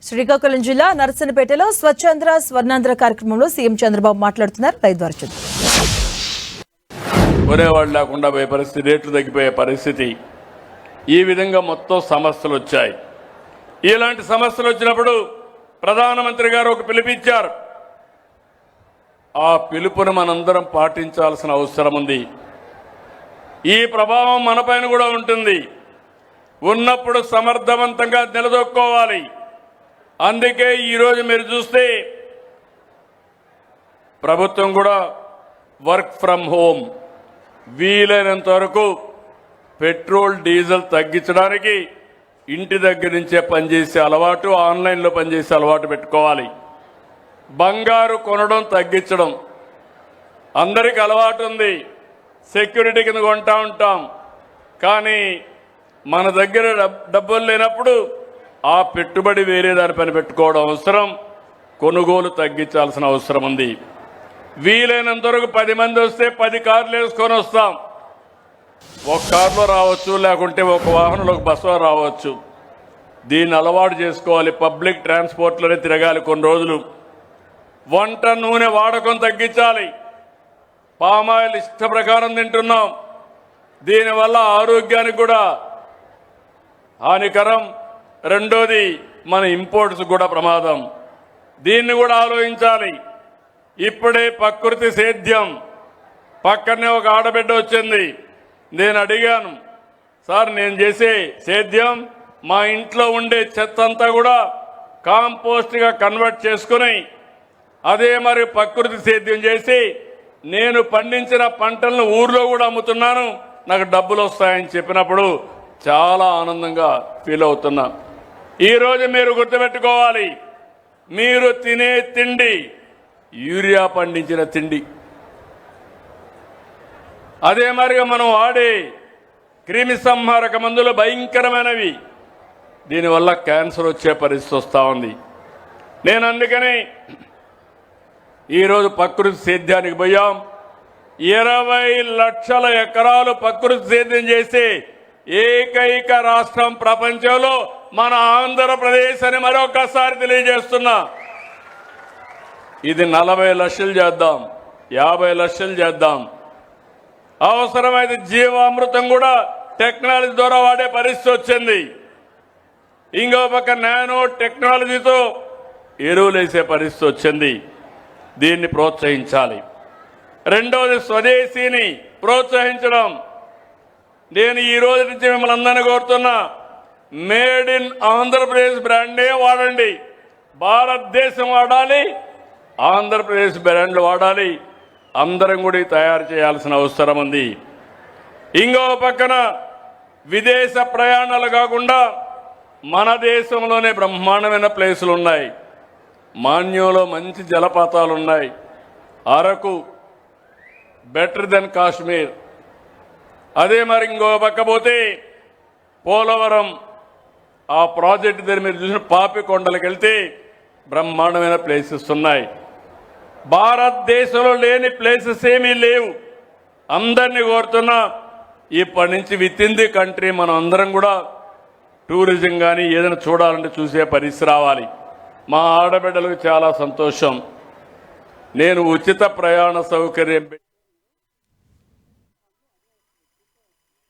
శ్రీకాకుళం జిల్లా నర్సనపేటలో స్వచ్ఛాంధ్ర స్వర్ణాంధ్ర కార్యక్రమంలో సీఎం చంద్రబాబు మాట్లాడుతున్నారు. రైతు ద్వారా చూద్దాం. కొనేవాళ్ళు లేకుండా పోయే పరిస్థితి, రేట్లు తగ్గిపోయే పరిస్థితి, ఈ విధంగా మొత్తం సమస్యలు వచ్చాయి. ఇలాంటి సమస్యలు వచ్చినప్పుడు ప్రధానమంత్రి గారు ఒక పిలుపిచ్చారు. ఆ పిలుపును మనందరం పాటించాల్సిన అవసరం ఉంది. ఈ ప్రభావం మనపైన కూడా ఉంటుంది. ఉన్నప్పుడు సమర్థవంతంగా నిలదొక్కోవాలి. అందుకే ఈరోజు మీరు చూస్తే ప్రభుత్వం కూడా వర్క్ ఫ్రమ్ హోమ్, వీలైనంత వరకు పెట్రోల్ డీజిల్ తగ్గించడానికి ఇంటి దగ్గర నుంచే పనిచేసే అలవాటు, ఆన్లైన్లో పనిచేసే అలవాటు పెట్టుకోవాలి. బంగారు కొనడం తగ్గించడం అందరికీ అలవాటు ఉంది. సెక్యూరిటీ కింద కొంటా ఉంటాం. కానీ మన దగ్గర డబ్బులు లేనప్పుడు ఆ పెట్టుబడి వేరే దానిపైన పెట్టుకోవడం అవసరం. కొనుగోలు తగ్గించాల్సిన అవసరం ఉంది. వీలైనంత వరకు 10 మంది వస్తే 10 కార్లు వేసుకొని వస్తాం. ఒక కారులో రావచ్చు, లేకుంటే ఒక వాహనంలో ఒక బస్సులో రావచ్చు. దీన్ని అలవాటు చేసుకోవాలి. పబ్లిక్ ట్రాన్స్పోర్ట్లోనే తిరగాలి కొన్ని రోజులు. వంట నూనె వాడకం తగ్గించాలి. పామాయిల్ ఇష్ట ప్రకారం తింటున్నాం. దీనివల్ల ఆరోగ్యానికి కూడా హానికరం. రెండోది మన ఇంపోర్ట్స్ కూడా ప్రమాదం. దీన్ని కూడా ఆలోచించాలి. ఇప్పుడే ప్రకృతి సేద్యం పక్కనే ఒక ఆడబిడ్డ వచ్చింది. నేను అడిగాను, సార్ నేను చేసే సేద్యం మా ఇంట్లో ఉండే చెత్త అంతా కూడా కాంపోస్ట్గా కన్వర్ట్ చేసుకుని అదే మరి ప్రకృతి సేద్యం చేసి నేను పండించిన పంటలను ఊర్లో కూడా అమ్ముతున్నాను, నాకు డబ్బులు వస్తాయని చెప్పినప్పుడు చాలా ఆనందంగా ఫీల్ అవుతున్నా. ఈరోజు మీరు గుర్తుపెట్టుకోవాలి, మీరు తినే తిండి యూరియా పండించిన తిండి. అదే మరిగా మనం వాడే క్రిమి సంహారక మందులు భయంకరమైనవి. దీనివల్ల క్యాన్సర్ వచ్చే పరిస్థితి వస్తూ ఉంది. నేను అందుకని ఈరోజు ప్రకృతి సేద్యానికి పోయాం. 20 లక్షల ఎకరాలు ప్రకృతి సేద్యం చేసే ఏకైక రాష్ట్రం ప్రపంచంలో మన ఆంధ్రప్రదేశ్ అని మరొకసారి తెలియజేస్తున్నా. ఇది 40 లక్షలు చేద్దాం, 50 లక్షలు చేద్దాం. అవసరమైతే జీవామృతం కూడా టెక్నాలజీ ద్వారా వాడే పరిస్థితి వచ్చింది. ఇంకో పక్క నానో టెక్నాలజీతో ఎరువులు వేసే పరిస్థితి వచ్చింది. దీన్ని ప్రోత్సహించాలి. రెండోది స్వదేశీని ప్రోత్సహించడం. నేను ఈ రోజు నుంచి మిమ్మల్ని అందరినీ కోరుతున్నా, మేడ్ ఇన్ ఆంధ్రప్రదేశ్ బ్రాండే వాడండి. భారతదేశం వాడాలి, ఆంధ్రప్రదేశ్ బ్రాండ్లు వాడాలి. అందరం కూడా తయారు చేయాల్సిన అవసరం ఉంది. ఇంకో పక్కన విదేశ ప్రయాణాలు కాకుండా మన దేశంలోనే బ్రహ్మాండమైన ప్లేసులు ఉన్నాయి. మాన్యంలో మంచి జలపాతాలు ఉన్నాయి. Araku better then Kashmir. అదే మరి ఇంకో పక్క పోతే పోలవరం ఆ ప్రాజెక్టు దగ్గర మీరు చూసిన పాపి కొండలకు వెళ్తే బ్రహ్మాండమైన ప్లేసెస్ ఉన్నాయి. భారతదేశంలో లేని ప్లేసెస్ ఏమీ లేవు. అందరినీ కోరుతున్నా, ఇప్పటి నుంచి విత్ ఇన్ ది కంట్రీ మనం అందరం కూడా టూరిజం కానీ ఏదైనా చూడాలంటే చూసే పరిస్థితి రావాలి. మా ఆడబిడ్డలకు చాలా సంతోషం. నేను ఉచిత ప్రయాణ సౌకర్యం